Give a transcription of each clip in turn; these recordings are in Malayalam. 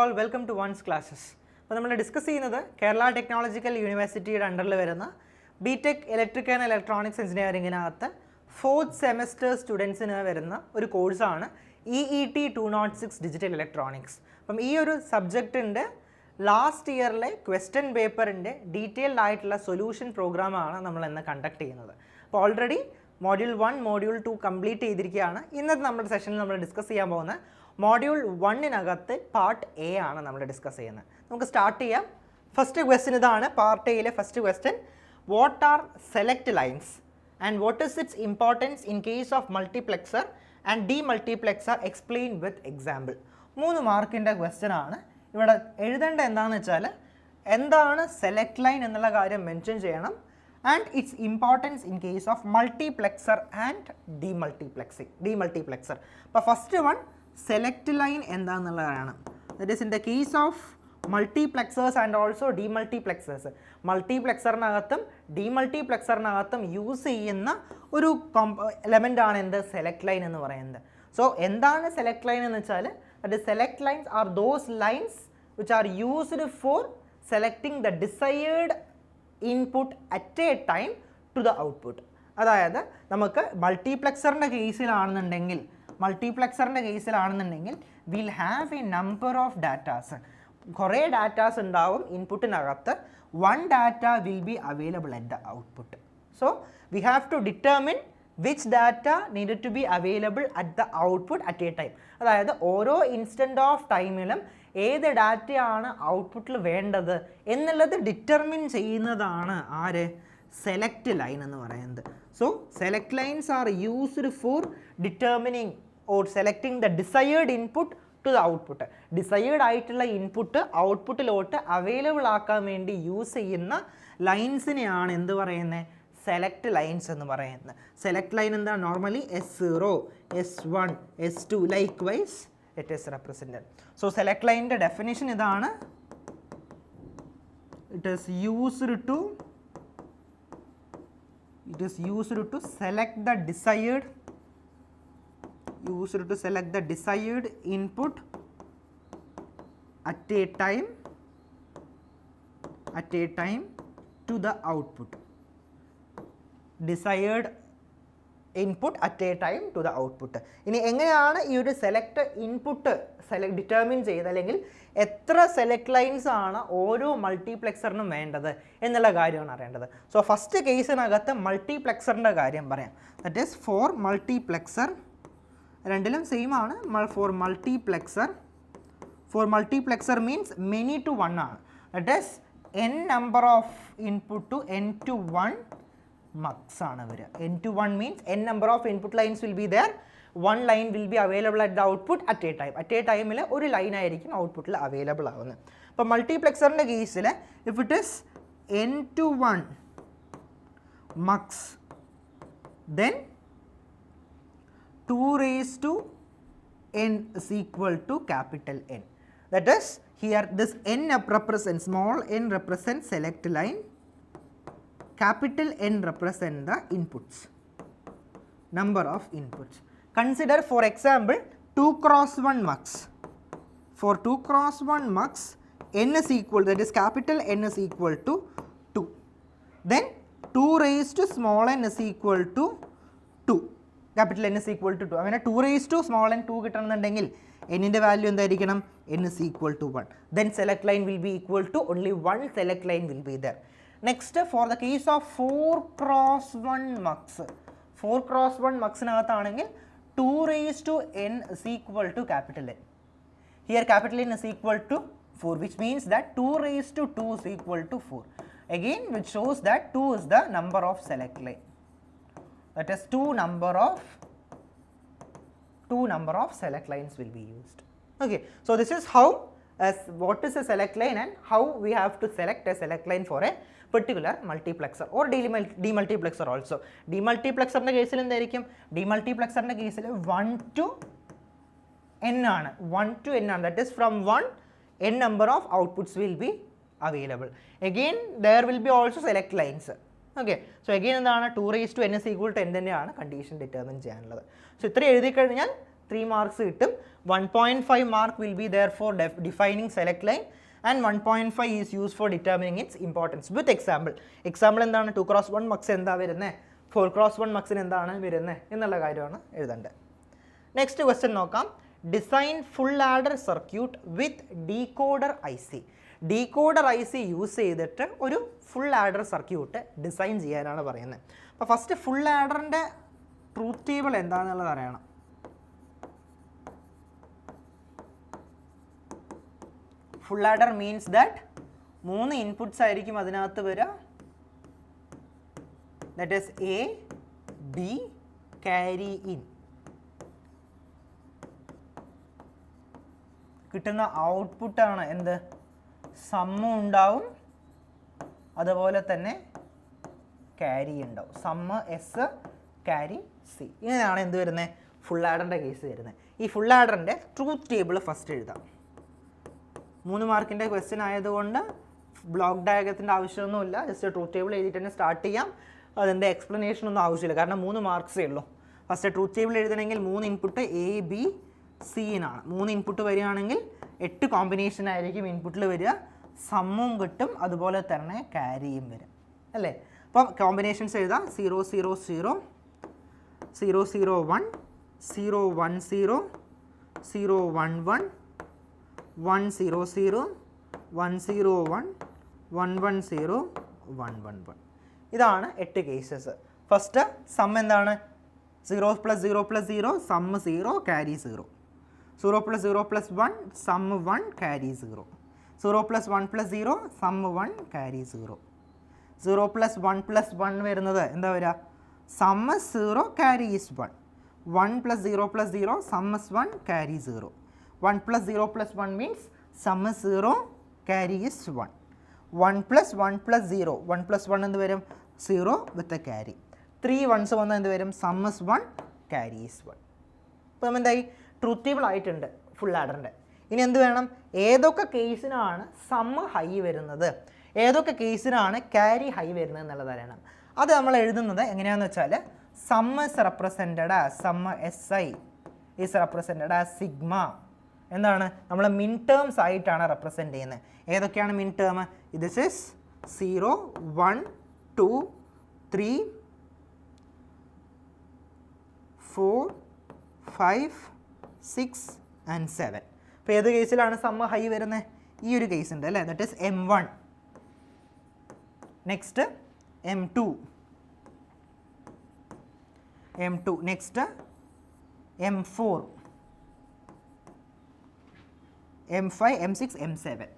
all, welcome to One's Classes. അപ്പോൾ നമ്മൾ ഡിസ്കസ് ചെയ്യുന്നത് കേരള ടെക്നോളജിക്കൽ യൂണിവേഴ്സിറ്റിയുടെ അണ്ടറിൽ വരുന്ന ബിടെക് ഇലക്ട്രിക്കൽ ആൻഡ് ഇലക്ട്രോണിക്സ് എഞ്ചിനീയറിങ്ങിനകത്ത് 4th സെമസ്റ്റർ സ്റ്റുഡൻസിന് വരുന്ന ഒരു കോഴ്സാണ് EET 206 ഡിജിറ്റൽ ഇലക്ട്രോണിക്സ്. അപ്പം ഈ ഒരു സബ്ജക്റ്റിൻ്റെ ലാസ്റ്റ് ഇയറിലെ ക്വസ്റ്റ്യൻ പേപ്പറിൻ്റെ ഡീറ്റെയിൽഡ് ആയിട്ടുള്ള സൊല്യൂഷൻ പ്രോഗ്രാമാണ് നമ്മൾ ഇന്ന് കണ്ടക്ട് ചെയ്യുന്നത്. അപ്പോൾ ഓൾറെഡി മോഡ്യൂൾ 1 മോഡ്യൂൾ 2 കംപ്ലീറ്റ് ചെയ്തിരിക്കുകയാണ്. ഇന്നത്തെ നമ്മുടെ സെഷനിൽ നമ്മൾ ഡിസ്കസ് ചെയ്യാൻ പോകുന്ന മോഡ്യൂൾ 1-നകത്ത് പാർട്ട് എ ആണ് നമ്മൾ ഡിസ്കസ് ചെയ്യുന്നത്. നമുക്ക് സ്റ്റാർട്ട് ചെയ്യാം. ഫസ്റ്റ് ക്വസ്റ്റ്യൻ ഇതാണ്, പാർട്ട് എയിലെ first question. What are select lines and what is its importance in case of multiplexer and demultiplexer explain with example. 3 മാർക്കിൻ്റെ ക്വസ്റ്റ്യൻ ആണ്. ഇവിടെ എഴുതേണ്ട എന്താണെന്ന് വെച്ചാൽ എന്താണ് സെലക്ട് ലൈൻ എന്നുള്ള കാര്യം മെൻഷൻ ചെയ്യണം, and its importance in case of multiplexer and demultiplexer. അപ്പോൾ ഫസ്റ്റ് വൺ സെലക്ട് ലൈൻ എന്താണെന്നുള്ളതാണ്. That is in the case of multiplexers and also demultiplexers. മൾട്ടിപ്ലെക്സറിനകത്തും ഡീമൾട്ടിപ്ലെക്സറിനകത്തും യൂസ് ചെയ്യുന്ന ഒരു എലമെൻ്റ് ആണ് എന്ത്, സെലക്ട് ലൈൻ എന്ന് പറയുന്നത്. സോ എന്താണ് സെലക്ട് ലൈൻ എന്ന് വെച്ചാൽ that select lines are those lines which are used for selecting the desired input at a time to the output. അതായത് നമുക്ക് മൾട്ടിപ്ലെക്സറിൻ്റെ കേസിലാണെന്നുണ്ടെങ്കിൽ will have a number of datas. കുറേ ഡാറ്റാസ് ഉണ്ടാവും ഇൻപുട്ടിനകത്ത്. One data will be available at the output. So we have to determine which data needed to be available at the output at a time. അതായത് ഓരോ ഇൻസ്റ്റൻറ്റ് ഓഫ് ടൈമിലും ഏത് ഡാറ്റയാണ് ഔട്ട്പുട്ടിൽ വേണ്ടത് എന്നുള്ളത് ഡിറ്റർമിൻ ചെയ്യുന്നതാണ് ആര്, സെലക്ട് ലൈൻ എന്ന് പറയുന്നത്. So select lines are used for determining or selecting the desired input to the output. Desired ആയിട്ടുള്ള ഇൻപുട്ട് ഔട്ട്പുട്ടിലോട്ട് അവൈലബിൾ ആക്കാൻ വേണ്ടി യൂസ് ചെയ്യുന്ന ലൈൻസിനെയാണ് എന്ത് പറയുന്നത്, സെലക്ട് ലൈൻസ് എന്ന് പറയുന്നത്. സെലക്ട് ലൈൻ എന്താ, normally S0, S1, S2 likewise it is represented. So select line the definition idana, it is used to select the desired input at a time to the output. Desired input at a time to the output. ഇനി എങ്ങനെയാണ് ഈ ഒരു സെലക്ട് ഇൻപുട്ട് ഡിറ്റർമിൻ ചെയ്ത്, അല്ലെങ്കിൽ എത്ര സെലക്ട് ലൈൻസ് ആണ് ഓരോ മൾട്ടിപ്ലെക്സറിനും വേണ്ടത് എന്നുള്ള കാര്യമാണ് അറിയേണ്ടത്. സോ ഫസ്റ്റ് കേസിനകത്ത് മൾട്ടിപ്ലെക്സറിൻ്റെ കാര്യം പറയാം. ദറ്റ് ഈസ് ഫോർ മൾട്ടിപ്ലെക്സർ, രണ്ടിലും സെയിം ആണ്. For multiplexer means many to one ആണ്. That is n number of input to n to 1 mux ആണ് വരിക. n to 1 means n number of input lines will be there. One line will be available at the output at a time. At a time ഒരു ലൈൻ ആയിരിക്കും ഔട്ട്പുട്ടിൽ അവൈലബിൾ ആവുന്നത്. അപ്പോൾ മൾട്ടിപ്ലെക്സറിൻ്റെ കേസിൽ if it is n to 1 mux, then 2 raised to n is equal to capital N. That is, here this n represents, small n represents select line, capital N represent the inputs, number of inputs. Consider for example 2 cross 1 mux. For 2 cross 1 mux, n is equal, that is capital N is equal to 2. Then 2 raised to small n is equal to 2. Capital N is equal to 2. അങ്ങനെ 2 raised to small n 2 കിട്ടണമെന്നുണ്ടെങ്കിൽ n ൻ്റെ വാല്യൂ എന്തായിരിക്കണം, n is equal to 1. Then select line will be equal to only one select line will be there. Next, for the case of 4 cross 1 mux, 4 cross 1 മക്സിനകത്താണെങ്കിൽ 2 raised to n is equal to capital N. Here capital N is equal to 4, which means that 2 raised to 2 is equal to 4. Again, which shows that 2 is the number of select line. That is 2 number of select lines will be used. Okay, so this is how, as what is a select line and how we have to select a select line for a particular multiplexer or demultiplexer also. Demultiplexറിൻ്റെ കേസിൽ എന്തായിരിക്കും, demultiplexറിൻ്റെ കേസിൽ 1 to n ആണ്. 1 to n ആണ്. That is from 1 n number of outputs will be available. Again there will be also select lines. Okay, so again എന്താണ്, 2 raised to n is equal to n തന്നെയാണ് കണ്ടീഷൻ ഡിറ്റർമിൻ ചെയ്യാനുള്ളത്. സോ ഇത്ര എഴുതി കഴിഞ്ഞാൽ 3 മാർക്സ് കിട്ടും. 1.5 mark will be there for defining select line and 1.5 is use for determining its importance with example. Example എന്താണ്? 2x1 മക്സ് എന്താ വരുന്നത്, 4x1 മക്സിന് എന്താണ് വരുന്നത് എന്നുള്ള കാര്യമാണ് എഴുതേണ്ടത്. നെക്സ്റ്റ് ക്വസ്റ്റ്യൻ നോക്കാം. Design full adder circuit with decoder IC. Decoder IC use ചെയ്തിട്ട് ഒരു ഫുൾ ആഡർ സർക്യൂട്ട് ഡിസൈൻ ചെയ്യാനാണ് പറയുന്നത്. അപ്പോൾ ഫസ്റ്റ് ഫുൾ ആഡറിൻ്റെ ട്രൂത്ത് ടേബിൾ എന്താണെന്നുള്ളത് അറിയണം. Full adder means that 3 inputs ആയിരിക്കും അതിനകത്ത് വരിക. That is A, B, carry in. കിട്ടുന്ന ഔട്ട്പുട്ടാണ് എന്ത്? സമ്മും ഉണ്ടാവും, അതുപോലെ തന്നെ ക്യാരി ഉണ്ടാവും. Sum S, carry C. ഇങ്ങനെയാണ് എന്ത് വരുന്നത്? ഫുൾ ആഡറിൻ്റെ കേസ് വരുന്നത്. ഈ ഫുൾ ആഡറിൻ്റെ ട്രൂത്ത് ടേബിൾ ഫസ്റ്റ് എഴുതാം. 3 മാർക്കിൻ്റെ ക്വസ്റ്റ്യൻ ആയതുകൊണ്ട് ബ്ലോക്ക് ഡയഗ്രത്തിൻ്റെ ആവശ്യമൊന്നുമില്ല. ജസ്റ്റ് ട്രൂത്ത് ടേബിൾ എഴുതിയിട്ട് തന്നെ സ്റ്റാർട്ട് ചെയ്യാം. അതിൻ്റെ എക്സ്പ്ലനേഷൻ ഒന്നും ആവശ്യമില്ല, കാരണം 3 മാർക്സേ ഉള്ളൂ. ഫസ്റ്റ് ട്രൂത്ത് ടേബിൾ എഴുതണമെങ്കിൽ 3 ഇൻപുട്ട് A, B, C നാണ്. 3 ഇൻപുട്ട് വരികയാണെങ്കിൽ 8 കോമ്പിനേഷൻ ആയിരിക്കും ഇൻപുട്ടിൽ വരിക. സമ്മും കിട്ടും, അതുപോലെ തന്നെ ക്യാരിയും വരും അല്ലേ. അപ്പം കോമ്പിനേഷൻസ് എഴുതാം. 0 0 0, 0 0 1, 0 1 0, 0 1 1, 1 0 0, 1 0 1, 1 1 0, 1 1 1. ഇതാണ് 8 കേസസ്. ഫസ്റ്റ് സം എന്താണ്? 0 + 0 + 0, sum 0, carry 0. 0 + 0 + 1, sum 1, carry 0. 0 + 1 + 0, sum 1, carry 0. 0 + 1 + 1 വരുന്നത് എന്താ വരിക? Sum 0, carry is 1. 1 + 0 + 0, sum 1, carry 0. 1 + 0 + 1 means sum 0, carry is 1. 1 + 1 + 0, 1 + 1 എന്ത് വരും? 0 വിത്ത് എ ക്യാരി. 3 ones വന്നാൽ എന്ത് വരും? Sum 1, carry is 1. അപ്പോൾ എന്തായി? ട്രൂത്ത് ടേബിൾ ആയിട്ടുണ്ട് ഫുൾ ആഡറിൻ്റെ. ഇനി എന്ത് വേണം? ഏതൊക്കെ കേസിനാണ് സമ്മ് ഹൈ വരുന്നത്, ഏതൊക്കെ കേസിനാണ് ക്യാരി ഹൈ വരുന്നത് എന്നുള്ളത് അറിയണം. അത് നമ്മൾ എഴുതുന്നത് എങ്ങനെയാണെന്ന് വെച്ചാൽ, sum is represented as, sum SI is represented as sigma. എന്താണ്? നമ്മൾ മിൻ ടേംസ് ആയിട്ടാണ് റെപ്രസെൻറ്റ് ചെയ്യുന്നത്. ഏതൊക്കെയാണ് മിൻ ടേം? This is 0 1 2 3 4 5 6 and 7. അപ്പോൾ ഏത് കേസിലാണ് സമ്മ് ഹൈ വരുന്നത്? ഈ ഒരു കേസ് ഉണ്ട് അല്ലേ, that is M1. Next M2, next M4, M5, M6, M7.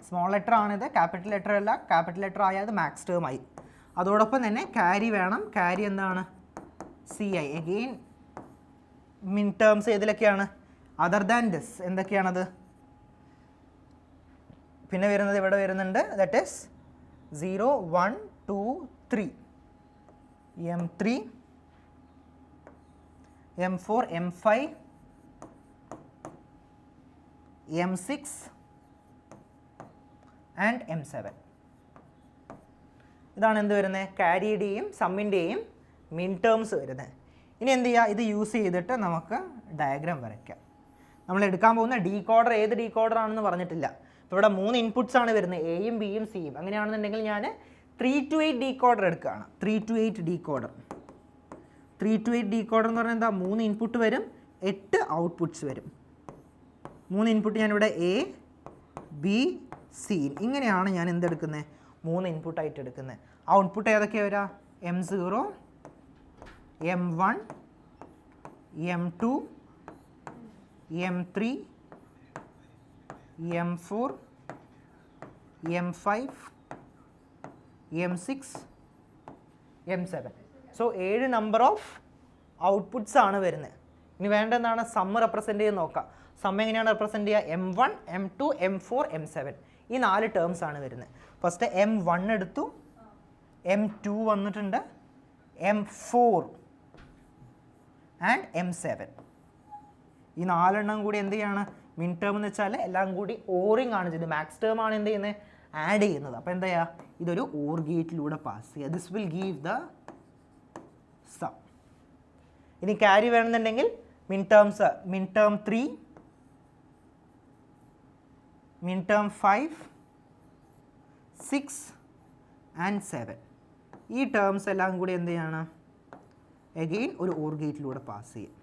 Small letter ആണിത്, ക്യാപിറ്റൽ ലെറ്റർ അല്ല. ക്യാപിറ്റൽ ലെറ്റർ ആയാൽ അത് മാക്സ് ടേം ആയി. അതോടൊപ്പം തന്നെ ക്യാരി വേണം. ക്യാരി എന്താണ്? CI. അഗെയിൻ മിൻ ടേംസ് ഏതിലൊക്കെയാണ്? അതർ ദാൻ ദിസ് എന്തൊക്കെയാണത്? പിന്നെ വരുന്നത് ഇവിടെ വരുന്നുണ്ട്, that is 0 1 2 3, M3, M4, M5, M6 and M7. ഇതാണ് എന്ത് വരുന്നത്? ക്യാരിയുടെയും സമ്മിൻ്റെയും മിൻ ടേംസ് വരുന്നത്. ഇനി എന്ത് ചെയ്യുക? ഇത് യൂസ് ചെയ്തിട്ട് നമുക്ക് ഡയഗ്രാം വരയ്ക്കാം. നമ്മൾ എടുക്കാൻ പോകുന്ന ഡീകോഡർ ഏത് ഡീകോഡർ ആണെന്ന് പറഞ്ഞിട്ടില്ല. ഇപ്പോൾ ഇവിടെ 3 ഇൻപുട്സ് ആണ് വരുന്നത്, Aയും Bയും Cയും. അങ്ങനെയാണെന്നുണ്ടെങ്കിൽ ഞാൻ 3 to 8 ഡീകോഡർ എടുക്കുകയാണ്. 3 to 8 ഡീകോഡർ. 3 to 8 ഡീകോഡർ എന്ന് പറഞ്ഞാൽ എന്താ? 3 ഇൻപുട്ട് വരും, 8 ഔട്ട്പുട്ട്സ് വരും. 3 ഇൻപുട്ട് ഞാനിവിടെ A, B, C. ഇങ്ങനെയാണ് ഞാൻ എന്തെടുക്കുന്നത്? 3 ഇൻപുട്ടായിട്ട് എടുക്കുന്നത്. ഔട്ട്പുട്ട് ഏതൊക്കെയാണ് വരിക? M0, M1, M2, M3, M4, M5, M6, M7. So 7 number of outputs ആണ് വരുന്നത്. ഇനി വേണ്ട എന്താണ്? സമ്മ് റെപ്രസെൻറ്റ് ചെയ്ത് നോക്കാം. സമ്മ് എങ്ങനെയാണ് റെപ്രസെൻറ്റ് ചെയ്യുക? M1, M2, M4, M7. ഈ 4 ടേംസ് ആണ് വരുന്നത്. ഫസ്റ്റ് M1 എടുത്തു, M2 വന്നിട്ടുണ്ട്, M4 ആൻഡ് M7. ഈ 4 എണ്ണം കൂടി എന്ത് ചെയ്യാണ്? മിൻ ടേം എന്ന് വെച്ചാൽ എല്ലാം കൂടി ഓറിങ് ആണ് ചെയ്യുന്നത്. മാക്സ് ടേം ആണ് എന്ത് ചെയ്യുന്നത്? ആഡ് ചെയ്യുന്നത്. അപ്പോൾ എന്താ ചെയ്യുക? ഇതൊരു ഓർ ഗേറ്റിലൂടെ പാസ് ചെയ്യുക. This will give the sum. ഇനി ക്യാരി വേണമെന്നുണ്ടെങ്കിൽ midterm 3, midterm 5, 6 and 7. ഈ ടേംസ് എല്ലാം കൂടി എന്ത് ചെയ്യണം? അഗെയിൻ ഒരു OR ഗേറ്റിലൂടെ പാസ് ചെയ്യും.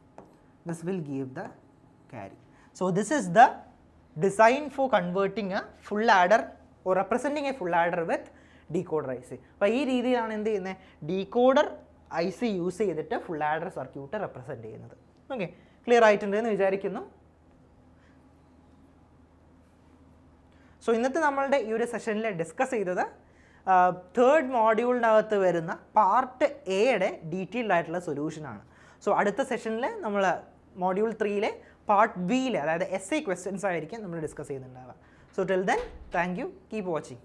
This will give the carry. So this is the design for converting A full adder or representing A full adder with decoder I C. അപ്പോൾ ഈ രീതിയിലാണ് എന്ത് ചെയ്യുന്നത്? ഡീകോഡർ ഐ സി യൂസ് ചെയ്തിട്ട് ഫുൾ ആഡർ സർക്യൂട്ട് റെപ്രസെൻറ്റ് ചെയ്യുന്നത്. ഓക്കെ, ക്ലിയർ ആയിട്ടുണ്ട് എന്ന് വിചാരിക്കുന്നു. സോ ഇന്നത്തെ നമ്മളുടെ ഈ ഒരു സെഷനിൽ ഡിസ്കസ് ചെയ്തത് തേർഡ് മോഡ്യൂളിനകത്ത് വരുന്ന പാർട്ട് എയുടെ ഡീറ്റെയിൽഡ് ആയിട്ടുള്ള സൊല്യൂഷനാണ്. സോ അടുത്ത സെഷനിൽ നമ്മൾ മോഡ്യൂൾ 3-ലെ പാർട്ട് ബിയിലെ, അതായത് essay ക്വസ്റ്റ്യൻസ് ആയിരിക്കും നമ്മൾ ഡിസ്കസ് ചെയ്യുന്നുണ്ടാവുക. So till then, thank you, keep watching.